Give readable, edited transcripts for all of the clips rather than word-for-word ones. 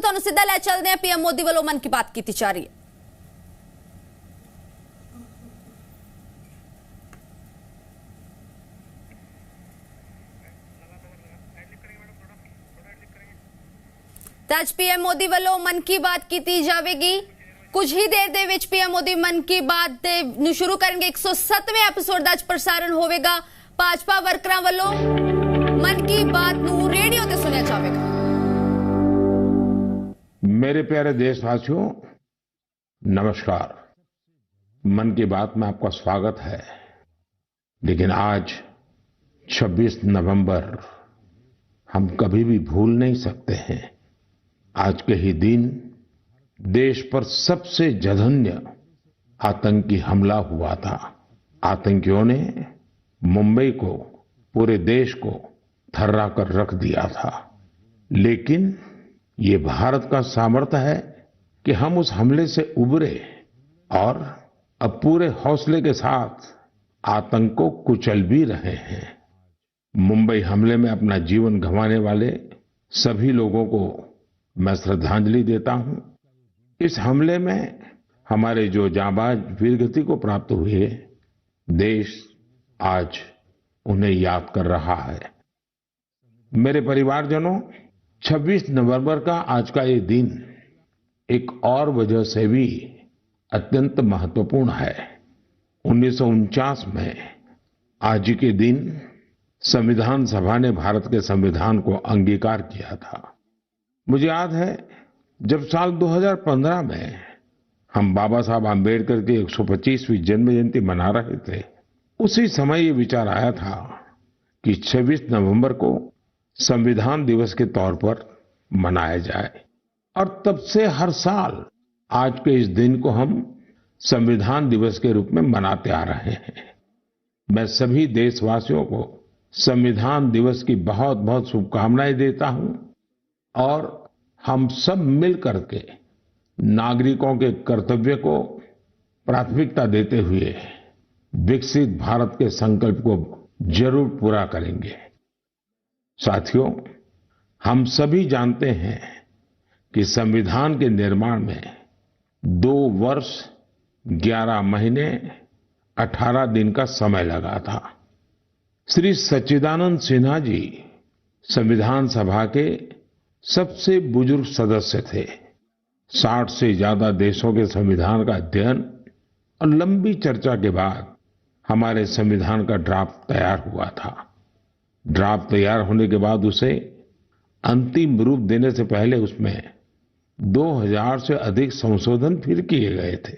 ਤੁਹਾਨੂੰ ਸਿੱਧਾ ਲੈ ਚੱਲਦੇ ਹਾਂ। ਪੀਐਮ ਮੋਦੀ ਵੱਲੋਂ ਮਨ ਕੀ ਬਾਤ ਕੀਤੀ ਜਾ ਰਹੀ ਹੈ। ਤਾਂ ਅੱਜ ਪੀਐਮ ਮੋਦੀ ਵੱਲੋਂ ਮਨ ਕੀ ਬਾਤ ਕੀਤੀ ਜਾਵੇਗੀ। ਕੁਝ ਹੀ ਦੇਰ ਦੇ ਵਿੱਚ ਪੀਐਮ ਮੋਦੀ ਮਨ ਕੀ ਬਾਤ ਦੇ ਨੂੰ ਸ਼ੁਰੂ ਕਰਨਗੇ। 107ਵੇਂ ਐਪੀਸੋਡ ਦਾ ਅੱਜ ਪ੍ਰਸਾਰਣ ਹੋਵੇਗਾ। ਭਾਜਪਾ ਵਰਕਰਾਂ ਵੱਲੋਂ ਮਨ ਕੀ ਬਾਤ ਨੂੰ ਰੇਡੀਓ ਤੇ ਸੁਣਿਆ ਜਾਵੇਗਾ। मेरे प्यारे देशवासियों, नमस्कार। मन की बात में आपका स्वागत है। लेकिन आज 26 नवंबर हम कभी भी भूल नहीं सकते हैं। आज के ही दिन देश पर सबसे जघन्य आतंकी हमला हुआ था। आतंकियों ने मुंबई को, पूरे देश को थर्रा कर रख दिया था। लेकिन ये भारत का सामर्थ्य है कि हम उस हमले से उबरे और अब पूरे हौसले के साथ आतंक को कुचल भी रहे हैं। मुंबई हमले में अपना जीवन गंवाने वाले सभी लोगों को मैं श्रद्धांजलि देता हूं। इस हमले में हमारे जो जांबाज वीरगति को प्राप्त हुए, देश आज उन्हें याद कर रहा है। मेरे परिवारजनों, 26 नवंबर का आज का ये दिन एक और वजह से भी अत्यंत महत्वपूर्ण है। 1949 में आज के दिन संविधान सभा ने भारत के संविधान को अंगीकार किया था। मुझे याद है जब साल 2015 में हम बाबा साहब आम्बेडकर की 125वीं जन्म जयंती मना रहे थे, उसी समय ये विचार आया था कि 26 नवंबर को संविधान दिवस के तौर पर मनाया जाए। और तब से हर साल आज के इस दिन को हम संविधान दिवस के रूप में मनाते आ रहे हैं। मैं सभी देशवासियों को संविधान दिवस की बहुत बहुत शुभकामनाएं देता हूं और हम सब मिल करके नागरिकों के कर्तव्य को प्राथमिकता देते हुए विकसित भारत के संकल्प को जरूर पूरा करेंगे। साथियों, हम सभी जानते हैं कि संविधान के निर्माण में 2 वर्ष 11 महीने 18 दिन का समय लगा था। श्री सच्चिदानंद सिन्हा जी संविधान सभा के सबसे बुजुर्ग सदस्य थे। 60 से ज्यादा देशों के संविधान का अध्ययन और लंबी चर्चा के बाद हमारे संविधान का ड्राफ्ट तैयार हुआ था। ड्राफ्ट तैयार होने के बाद उसे अंतिम रूप देने से पहले उसमें 2000 से अधिक संशोधन फिर किए गए थे।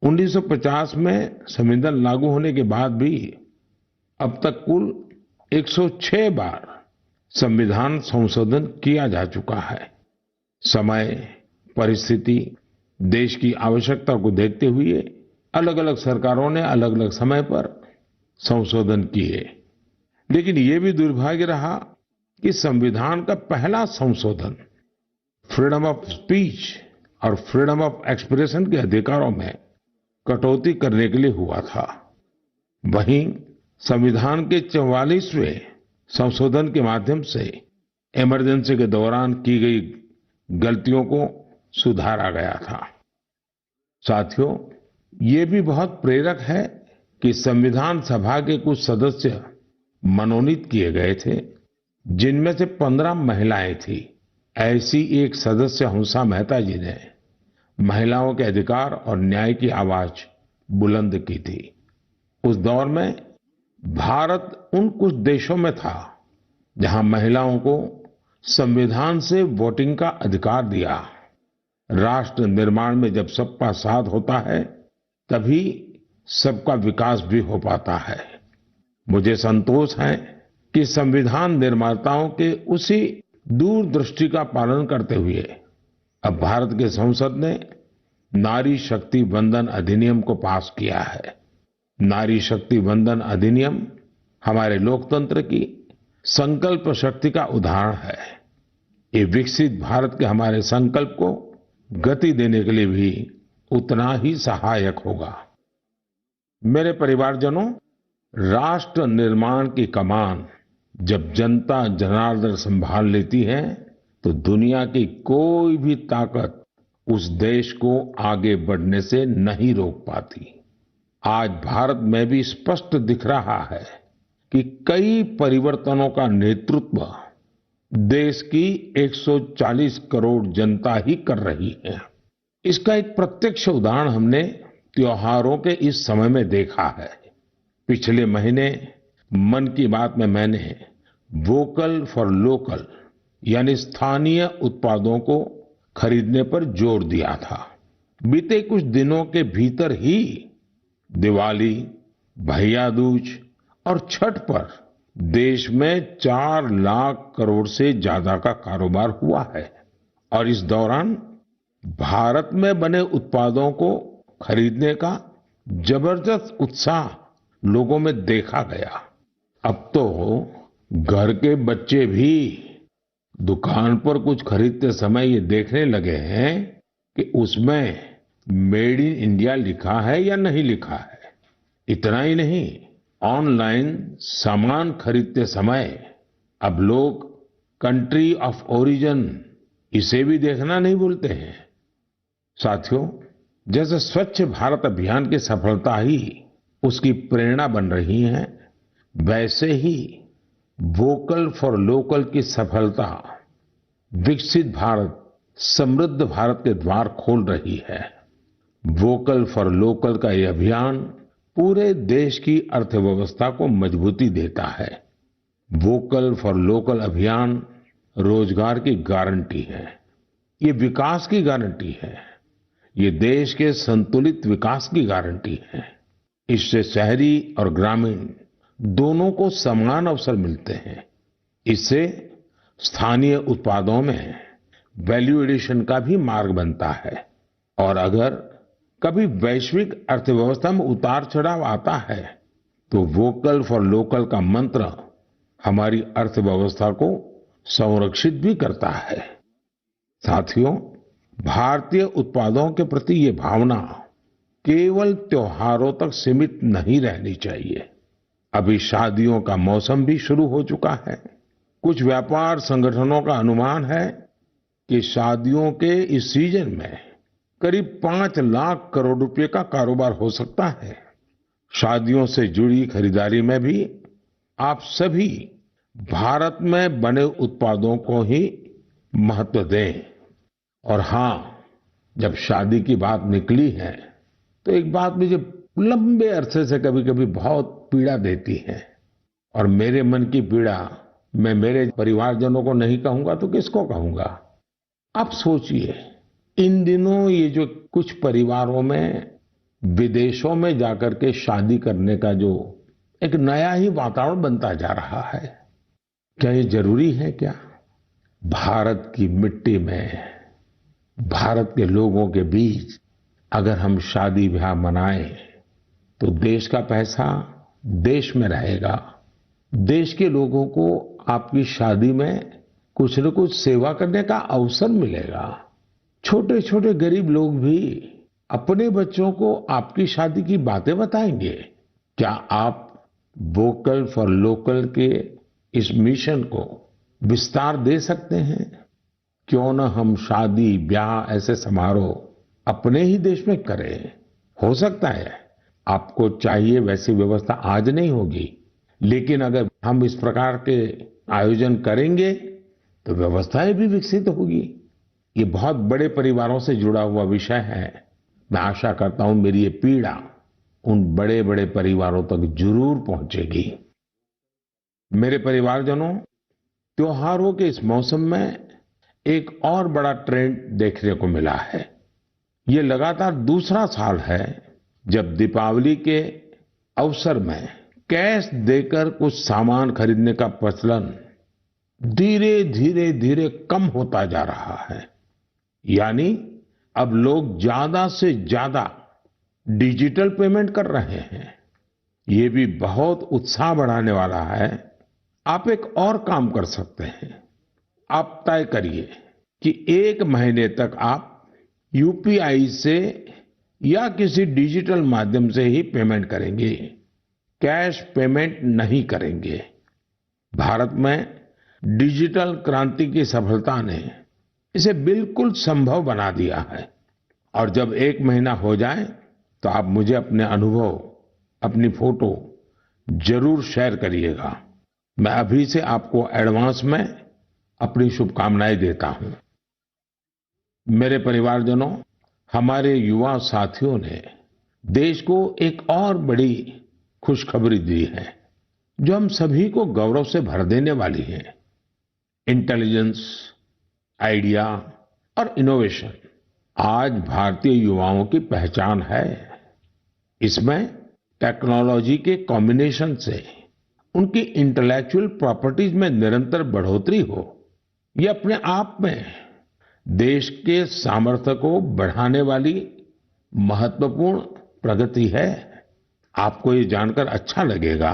1950 में संविधान लागू होने के बाद भी अब तक कुल 106 बार संविधान संशोधन किया जा चुका है। समय, परिस्थिति, देश की आवश्यकता को देखते हुए अलग अलग सरकारों ने अलग अलग समय पर संशोधन किए। लेकिन ये भी दुर्भाग्य रहा कि संविधान का पहला संशोधन फ्रीडम ऑफ स्पीच और फ्रीडम ऑफ एक्सप्रेशन के अधिकारों में कटौती करने के लिए हुआ था। वहीं संविधान के 44वें संशोधन के माध्यम से इमरजेंसी के दौरान की गई गलतियों को सुधारा गया था। साथियों, ये भी बहुत प्रेरक है कि संविधान सभा के कुछ सदस्य मनोनीत किए गए थे, जिनमें से 15 महिलाएं थी। ऐसी एक सदस्य हंसा मेहता जी ने महिलाओं के अधिकार और न्याय की आवाज बुलंद की थी। उस दौर में भारत उन कुछ देशों में था जहां महिलाओं को संविधान से वोटिंग का अधिकार दिया। राष्ट्र निर्माण में जब सबका साथ होता है, तभी सबका विकास भी हो पाता है। मुझे संतोष है कि संविधान निर्माताओं के उसी दूरदृष्टि का पालन करते हुए अब भारत के संसद ने नारी शक्ति वंदन अधिनियम को पास किया है। नारी शक्ति वंदन अधिनियम हमारे लोकतंत्र की संकल्प शक्ति का उदाहरण है। ये विकसित भारत के हमारे संकल्प को गति देने के लिए भी उतना ही सहायक होगा। मेरे परिवारजनों, राष्ट्र निर्माण की कमान जब जनता जनार्दन संभाल लेती है तो दुनिया की कोई भी ताकत उस देश को आगे बढ़ने से नहीं रोक पाती। आज भारत में भी स्पष्ट दिख रहा है कि कई परिवर्तनों का नेतृत्व देश की 140 करोड़ जनता ही कर रही है। इसका एक प्रत्यक्ष उदाहरण हमने त्योहारों के इस समय में देखा है। पिछले महीने मन की बात में मैंने वोकल फॉर लोकल यानी स्थानीय उत्पादों को खरीदने पर जोर दिया था। बीते कुछ दिनों के भीतर ही दिवाली, भैया दूज और छठ पर देश में 4 लाख करोड़ से ज्यादा का कारोबार हुआ है और इस दौरान भारत में बने उत्पादों को खरीदने का जबरदस्त उत्साह लोगों में देखा गया। अब तो घर के बच्चे भी दुकान पर कुछ खरीदते समय ये देखने लगे हैं कि उसमें मेड इन इंडिया लिखा है या नहीं लिखा है। इतना ही नहीं, ऑनलाइन सामान खरीदते समय अब लोग कंट्री ऑफ ओरिजिन इसे भी देखना नहीं भूलते हैं। साथियों, जैसे स्वच्छ भारत अभियान की सफलता ही उसकी प्रेरणा बन रही है, वैसे ही वोकल फॉर लोकल की सफलता विकसित भारत, समृद्ध भारत के द्वार खोल रही है। वोकल फॉर लोकल का यह अभियान पूरे देश की अर्थव्यवस्था को मजबूती देता है। वोकल फॉर लोकल अभियान रोजगार की गारंटी है, ये विकास की गारंटी है, ये देश के संतुलित विकास की गारंटी है। इससे शहरी और ग्रामीण दोनों को समान अवसर मिलते हैं। इससे स्थानीय उत्पादों में वैल्यू एडिशन का भी मार्ग बनता है और अगर कभी वैश्विक अर्थव्यवस्था में उतार चढ़ाव आता है तो वोकल फॉर लोकल का मंत्र हमारी अर्थव्यवस्था को संरक्षित भी करता है। साथियों, भारतीय उत्पादों के प्रति ये भावना केवल त्योहारों तक सीमित नहीं रहनी चाहिए। अभी शादियों का मौसम भी शुरू हो चुका है। कुछ व्यापार संगठनों का अनुमान है कि शादियों के इस सीजन में करीब 5 लाख करोड़ रुपए का कारोबार हो सकता है। शादियों से जुड़ी खरीदारी में भी आप सभी भारत में बने उत्पादों को ही महत्व दें। और हाँ, जब शादी की बात निकली है तो एक बात मुझे लंबे अरसे से कभी-कभी बहुत पीड़ा देती है और मेरे मन की पीड़ा मैं मेरे परिवारजनों को नहीं कहूंगा तो किसको कहूंगा। आप सोचिए, इन दिनों ये जो कुछ परिवारों में विदेशों में जाकर के शादी करने का जो एक नया ही वातावरण बनता जा रहा है, क्या ये जरूरी है क्या? भारत की मिट्टी में, भारत के लोगों के बीच अगर हम शादी ब्याह मनाएं तो देश का पैसा देश में रहेगा। देश के लोगों को आपकी शादी में कुछ न कुछ सेवा करने का अवसर मिलेगा। छोटे छोटे गरीब लोग भी अपने बच्चों को आपकी शादी की बातें बताएंगे। क्या आप वोकल फॉर लोकल के इस मिशन को विस्तार दे सकते हैं? क्यों न हम शादी ब्याह ऐसे समारोह अपने ही देश में करें। हो सकता है आपको चाहिए वैसी व्यवस्था आज नहीं होगी, लेकिन अगर हम इस प्रकार के आयोजन करेंगे तो व्यवस्थाएं भी विकसित होगी। ये बहुत बड़े परिवारों से जुड़ा हुआ विषय है। मैं आशा करता हूं मेरी ये पीड़ा उन बड़े बड़े परिवारों तक जरूर पहुंचेगी। मेरे परिवारजनों, त्योहारों के इस मौसम में एक और बड़ा ट्रेंड देखने को मिला है। ये लगातार दूसरा साल है जब दीपावली के अवसर में कैश देकर कुछ सामान खरीदने का प्रचलन धीरे धीरे कम होता जा रहा है। यानी अब लोग ज्यादा से ज्यादा डिजिटल पेमेंट कर रहे हैं। ये भी बहुत उत्साह बढ़ाने वाला है। आप एक और काम कर सकते हैं। आप तय करिए कि 1 महीने तक आप यूपीआई से या किसी डिजिटल माध्यम से ही पेमेंट करेंगे, कैश पेमेंट नहीं करेंगे। भारत में डिजिटल क्रांति की सफलता ने इसे बिल्कुल संभव बना दिया है। और जब 1 महीना हो जाए तो आप मुझे अपने अनुभव, अपनी फोटो जरूर शेयर करिएगा। मैं अभी से आपको एडवांस में अपनी शुभकामनाएं देता हूं। मेरे परिवारजनों, हमारे युवा साथियों ने देश को एक और बड़ी खुशखबरी दी है जो हम सभी को गौरव से भर देने वाली है। इंटेलिजेंस, आइडिया और इनोवेशन आज भारतीय युवाओं की पहचान है। इसमें टेक्नोलॉजी के कॉम्बिनेशन से उनकी इंटेलेक्चुअल प्रॉपर्टीज में निरंतर बढ़ोतरी हो, ये अपने आप में देश के सामर्थ्य को बढ़ाने वाली महत्वपूर्ण प्रगति है। आपको ये जानकर अच्छा लगेगा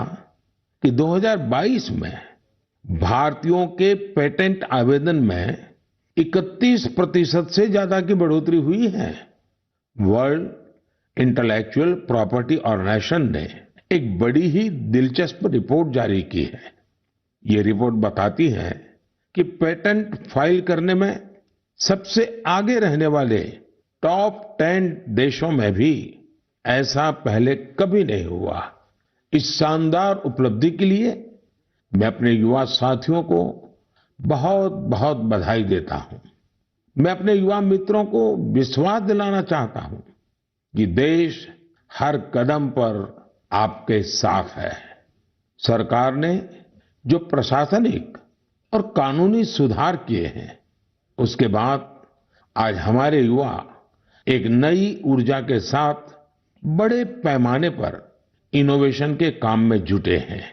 कि 2022 में भारतीयों के पेटेंट आवेदन में 31% से ज्यादा की बढ़ोतरी हुई है। वर्ल्ड इंटेलेक्चुअल प्रॉपर्टी ऑर्गेनाइजेशन ने एक बड़ी ही दिलचस्प रिपोर्ट जारी की है। ये रिपोर्ट बताती है कि पेटेंट फाइल करने में सबसे आगे रहने वाले टॉप 10 देशों में भी ऐसा पहले कभी नहीं हुआ। इस शानदार उपलब्धि के लिए मैं अपने युवा साथियों को बहुत बहुत बधाई देता हूं। मैं अपने युवा मित्रों को विश्वास दिलाना चाहता हूं कि देश हर कदम पर आपके साथ है। सरकार ने जो प्रशासनिक और कानूनी सुधार किए हैं, उसके बाद आज हमारे युवा एक नई ऊर्जा के साथ बड़े पैमाने पर इनोवेशन के काम में जुटे हैं।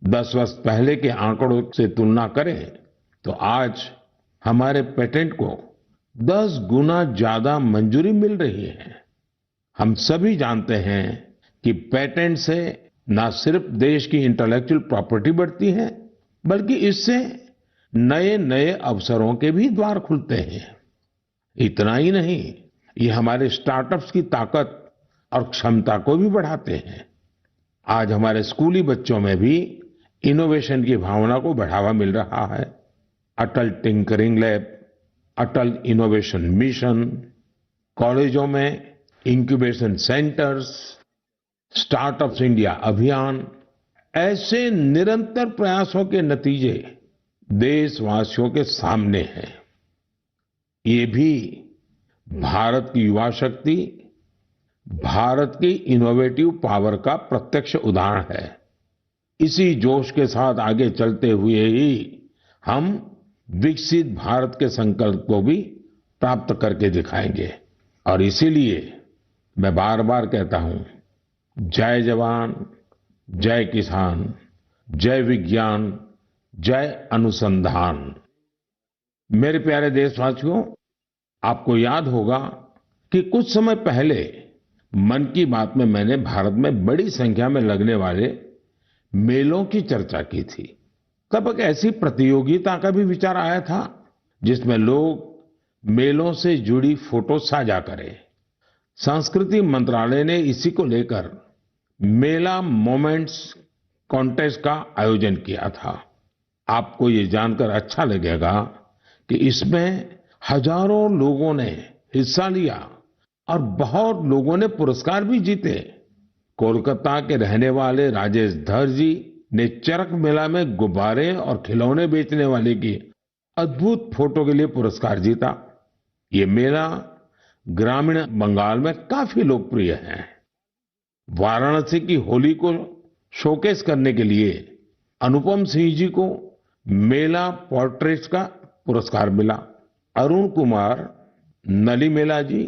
10 वर्ष पहले के आंकड़ों से तुलना करें तो आज हमारे पेटेंट को 10 गुना ज्यादा मंजूरी मिल रही है। हम सभी जानते हैं कि पेटेंट से न सिर्फ देश की इंटेलेक्चुअल प्रॉपर्टी बढ़ती है, बल्कि इससे नए नए अवसरों के भी द्वार खुलते हैं। इतना ही नहीं, ये हमारे स्टार्टअप्स की ताकत और क्षमता को भी बढ़ाते हैं। आज हमारे स्कूली बच्चों में भी इनोवेशन की भावना को बढ़ावा मिल रहा है। अटल टिंकरिंग लैब, अटल इनोवेशन मिशन, कॉलेजों में इंक्यूबेशन सेंटर्स, स्टार्टअप्स इंडिया अभियान, ऐसे निरंतर प्रयासों के नतीजे देशवासियों के सामने हैं। ये भी भारत की युवा शक्ति, भारत की इनोवेटिव पावर का प्रत्यक्ष उदाहरण है। इसी जोश के साथ आगे चलते हुए ही हम विकसित भारत के संकल्प को भी प्राप्त करके दिखाएंगे। और इसीलिए मैं बार बार कहता हूं, जय जवान, जय किसान, जय विज्ञान, जय अनुसंधान। मेरे प्यारे देशवासियों, आपको याद होगा कि कुछ समय पहले मन की बात में मैंने भारत में बड़ी संख्या में लगने वाले मेलों की चर्चा की थी। तब एक ऐसी प्रतियोगिता का भी विचार आया था जिसमें लोग मेलों से जुड़ी फोटो साझा करें। संस्कृति मंत्रालय ने इसी को लेकर मेला मोमेंट्स कॉन्टेस्ट का आयोजन किया था। आपको ये जानकर अच्छा लगेगा कि इसमें हजारों लोगों ने हिस्सा लिया और बहुत लोगों ने पुरस्कार भी जीते। कोलकाता के रहने वाले राजेश धर जी ने चरक मेला में गुब्बारे और खिलौने बेचने वाले की अद्भुत फोटो के लिए पुरस्कार जीता। ये मेला ग्रामीण बंगाल में काफी लोकप्रिय है। वाराणसी की होली को शोकेस करने के लिए अनुपम सिंह जी को मेला पोर्ट्रेट्स का पुरस्कार मिला। अरुण कुमार नलीमेला जी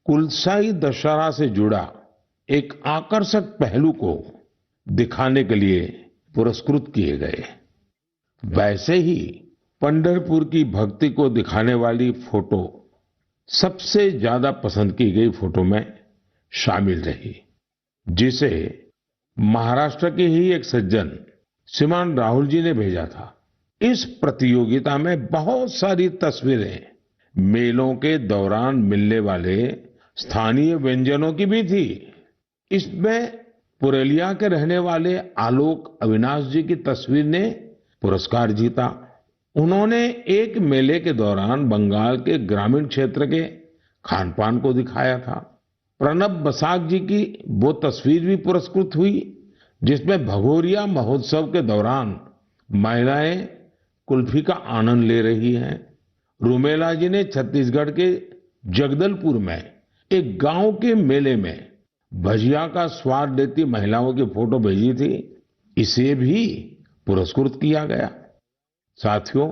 कुलसाई दशहरा से जुड़ा एक आकर्षक पहलू को दिखाने के लिए पुरस्कृत किए गए। वैसे ही पंढरपुर की भक्ति को दिखाने वाली फोटो सबसे ज्यादा पसंद की गई फोटो में शामिल रही, जिसे महाराष्ट्र के ही एक सज्जन श्रीमान राहुल जी ने भेजा था। इस प्रतियोगिता में बहुत सारी तस्वीरें मेलों के दौरान मिलने वाले स्थानीय व्यंजनों की भी थी। इसमें पुरुलिया के रहने वाले आलोक अविनाश जी की तस्वीर ने पुरस्कार जीता। उन्होंने एक मेले के दौरान बंगाल के ग्रामीण क्षेत्र के खान पान को दिखाया था। प्रणब बसाक जी की वो तस्वीर भी पुरस्कृत हुई जिसमें भगोरिया महोत्सव के दौरान महिलाएं कुल्फी का आनंद ले रही हैं। रूमेला जी ने छत्तीसगढ़ के जगदलपुर में एक गांव के मेले में भजिया का स्वाद लेती महिलाओं की फोटो भेजी थी। इसे भी पुरस्कृत किया गया। साथियों,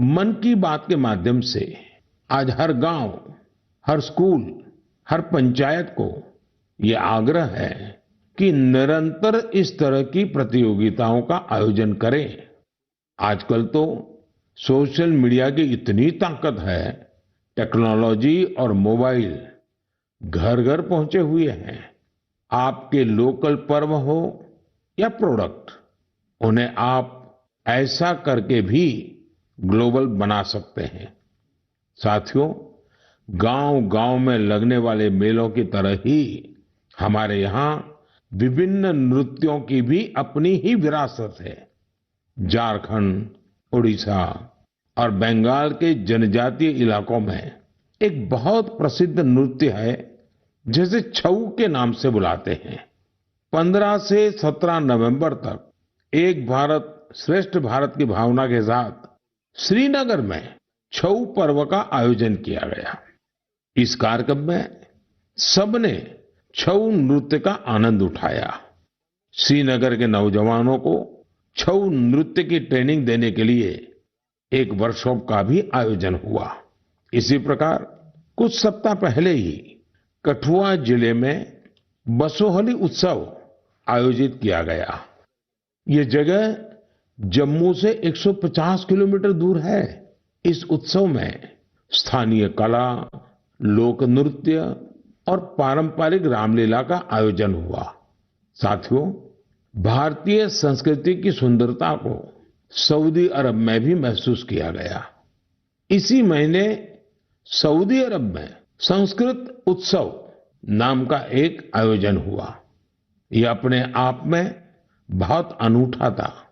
मन की बात के माध्यम से आज हर गांव, हर स्कूल, हर पंचायत को ये आग्रह है कि निरंतर इस तरह की प्रतियोगिताओं का आयोजन करें। आजकल तो सोशल मीडिया की इतनी ताकत है, टेक्नोलॉजी और मोबाइल घर घर पहुंचे हुए हैं। आपके लोकल पर्व हो या प्रोडक्ट, उन्हें आप ऐसा करके भी ग्लोबल बना सकते हैं। साथियों, गांव-गांव में लगने वाले मेलों की तरह ही हमारे यहाँ विभिन्न नृत्यों की भी अपनी ही विरासत है। झारखंड, उड़ीसा और बंगाल के जनजातीय इलाकों में एक बहुत प्रसिद्ध नृत्य है जिसे छऊ के नाम से बुलाते हैं। 15 से 17 नवंबर तक एक भारत श्रेष्ठ भारत की भावना के साथ श्रीनगर में छऊ पर्व का आयोजन किया गया। इस कार्यक्रम में सबने छऊ नृत्य का आनंद उठाया। श्रीनगर के नौजवानों को छऊ नृत्य की ट्रेनिंग देने के लिए एक वर्कशॉप का भी आयोजन हुआ। इसी प्रकार कुछ सप्ताह पहले ही कठुआ जिले में बसोहली उत्सव आयोजित किया गया। ये जगह जम्मू से 150 किलोमीटर दूर है। इस उत्सव में स्थानीय कला, लोक नृत्य और पारंपरिक रामलीला का आयोजन हुआ। साथियों, भारतीय संस्कृति की सुंदरता को सऊदी अरब में भी महसूस किया गया। इसी महीने सऊदी अरब में संस्कृत उत्सव नाम का एक आयोजन हुआ। यह अपने आप में बहुत अनूठा था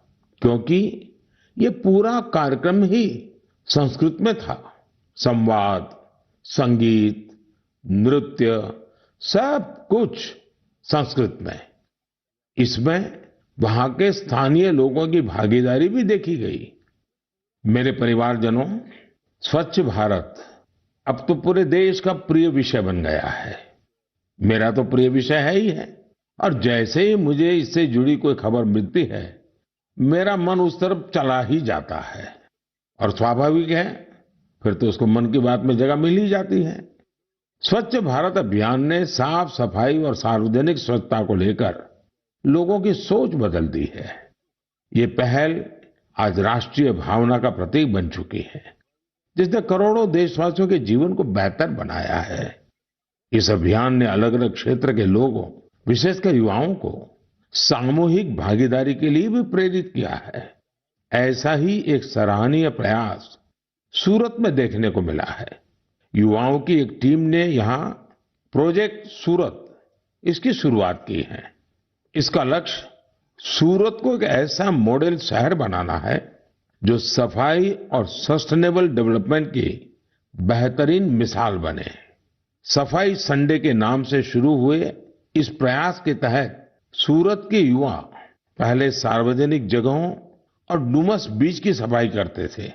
क्योंकि ये पूरा कार्यक्रम ही संस्कृत में था। संवाद, संगीत, नृत्य, सब कुछ संस्कृत में। इसमें वहां के स्थानीय लोगों की भागीदारी भी देखी गई। मेरे परिवारजनों, स्वच्छ भारत अब तो पूरे देश का प्रिय विषय बन गया है। मेरा तो प्रिय विषय है ही है और जैसे ही मुझे इससे जुड़ी कोई खबर मिलती है, मेरा मन उस तरफ चला ही जाता है। और स्वाभाविक है, फिर तो उसको मन की बात में जगह मिल ही जाती है। स्वच्छ भारत अभियान ने साफ सफाई और सार्वजनिक स्वच्छता को लेकर लोगों की सोच बदल दी है। ये पहल आज राष्ट्रीय भावना का प्रतीक बन चुकी है, जिसने करोड़ों देशवासियों के जीवन को बेहतर बनाया है। इस अभियान ने अलग अलग क्षेत्र के लोगों, विशेषकर युवाओं को सामूहिक भागीदारी के लिए भी प्रेरित किया है। ऐसा ही एक सराहनीय प्रयास सूरत में देखने को मिला है। युवाओं की एक टीम ने यहाँ प्रोजेक्ट सूरत, इसकी शुरुआत की है। इसका लक्ष्य सूरत को एक ऐसा मॉडल शहर बनाना है जो सफाई और सस्टेनेबल डेवलपमेंट की बेहतरीन मिसाल बने। सफाई संडे के नाम से शुरू हुए इस प्रयास के तहत सूरत के युवा पहले सार्वजनिक जगहों और डुमस बीच की सफाई करते थे।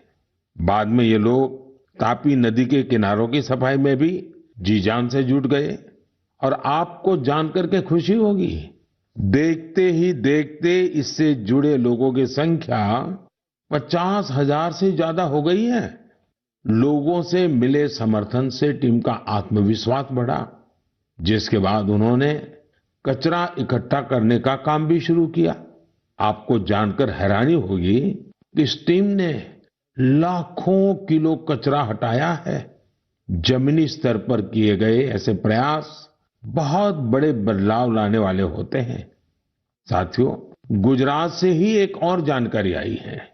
बाद में ये लोग तापी नदी के किनारों की सफाई में भी जी जान से जुट गए। और आपको जानकर के खुशी होगी, देखते ही देखते इससे जुड़े लोगों की संख्या 50,000 से ज्यादा हो गई है। लोगों से मिले समर्थन से टीम का आत्मविश्वास बढ़ा, जिसके बाद उन्होंने कचरा इकट्ठा करने का काम भी शुरू किया। आपको जानकर हैरानी होगी कि इस टीम ने लाखों किलो कचरा हटाया है। जमीनी स्तर पर किए गए ऐसे प्रयास बहुत बड़े बदलाव लाने वाले होते हैं। साथियों, गुजरात से ही एक और जानकारी आई है।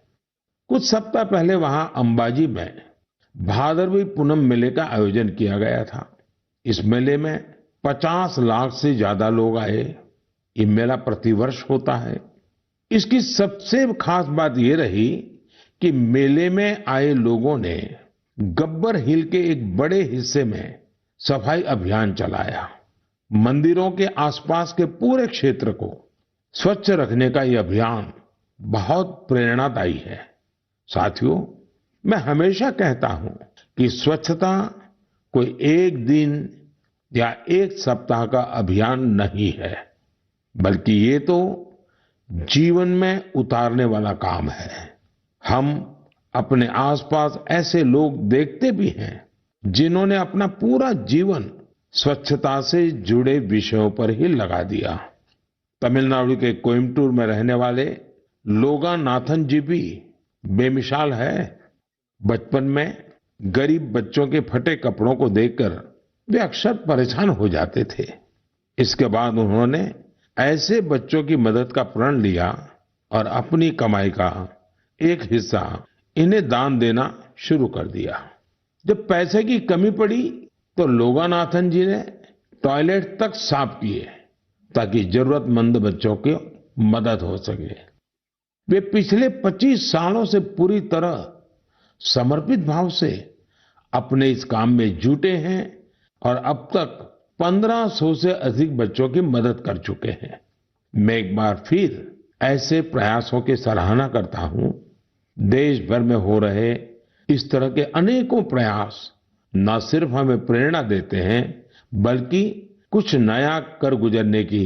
कुछ सप्ताह पहले वहां अंबाजी में भादरवी पूनम मेले का आयोजन किया गया था। इस मेले में 50 लाख से ज्यादा लोग आए। ये मेला प्रतिवर्ष होता है। इसकी सबसे खास बात ये रही कि मेले में आए लोगों ने गब्बर हिल के एक बड़े हिस्से में सफाई अभियान चलाया। मंदिरों के आसपास के पूरे क्षेत्र को स्वच्छ रखने का यह अभियान बहुत प्रेरणादायी है। साथियों, मैं हमेशा कहता हूं कि स्वच्छता कोई एक दिन या एक सप्ताह का अभियान नहीं है, बल्कि ये तो जीवन में उतारने वाला काम है। हम अपने आसपास ऐसे लोग देखते भी हैं जिन्होंने अपना पूरा जीवन स्वच्छता से जुड़े विषयों पर ही लगा दिया। तमिलनाडु के कोयम्बटूर में रहने वाले लोगानाथन जी भी बेमिसाल है। बचपन में गरीब बच्चों के फटे कपड़ों को देखकर वे अक्सर परेशान हो जाते थे। इसके बाद उन्होंने ऐसे बच्चों की मदद का प्रण लिया और अपनी कमाई का एक हिस्सा इन्हें दान देना शुरू कर दिया। जब पैसे की कमी पड़ी तो लोगानाथन जी ने टॉयलेट तक साफ किए ताकि जरूरतमंद बच्चों की मदद हो सके। वे पिछले 25 सालों से पूरी तरह समर्पित भाव से अपने इस काम में जुटे हैं और अब तक 1500 से अधिक बच्चों की मदद कर चुके हैं। मैं एक बार फिर ऐसे प्रयासों की सराहना करता हूं। देश भर में हो रहे इस तरह के अनेकों प्रयास न सिर्फ हमें प्रेरणा देते हैं, बल्कि कुछ नया कर गुजरने की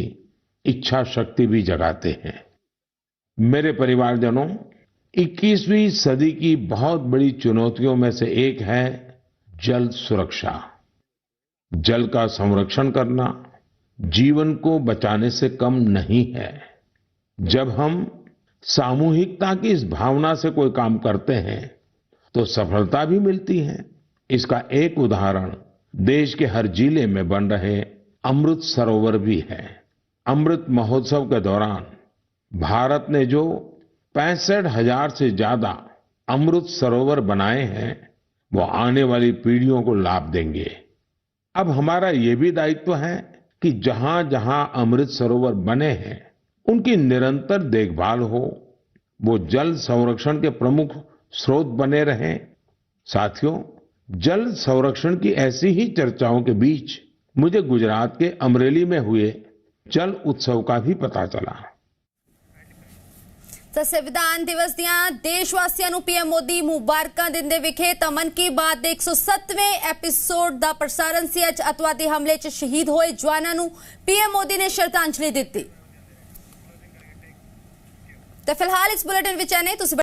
इच्छा शक्ति भी जगाते हैं। मेरे परिवारजनों, 21वीं सदी की बहुत बड़ी चुनौतियों में से एक है जल सुरक्षा। जल का संरक्षण करना जीवन को बचाने से कम नहीं है। जब हम सामूहिकता की इस भावना से कोई काम करते हैं तो सफलता भी मिलती है। इसका एक उदाहरण देश के हर जिले में बन रहे अमृत सरोवर भी है। अमृत महोत्सव के दौरान भारत ने जो 65,000 से ज्यादा अमृत सरोवर बनाए हैं, वो आने वाली पीढ़ियों को लाभ देंगे। अब हमारा ये भी दायित्व है कि जहां जहां अमृत सरोवर बने हैं, उनकी निरंतर देखभाल हो, वो जल संरक्षण के प्रमुख स्रोत बने रहें। साथियों, जल संरक्षण की ऐसी ही चर्चाओं के बीच मुझे गुजरात के अमरेली में हुए जल उत्सव का भी पता चला। संविधान दिवस दियां देशवासियों ਨੂੰ पीएम मोदी मुबारकां दिंदे विखे ਤਾਂ मन की बात ਦੇ 107वें एपीसोड ਦਾ ਪ੍ਰਸਾਰਣ ਸੀ। ਅੱਜ ਅਤਵਾਦੀ ਹਮਲੇ 'ਚ ਸ਼ਹੀਦ ਹੋਏ ਜਵਾਨਾਂ ਨੂੰ पीएम मोदी ਨੇ ਸ਼ਰਧਾਂਜਲੀ ਦਿੱਤੀ। ਤੇ ਫਿਲਹਾਲ ਇਸ ਬੁਲੇਟਿਨ ਵਿੱਚ ਐਨੇ। ਤੁਸੀਂ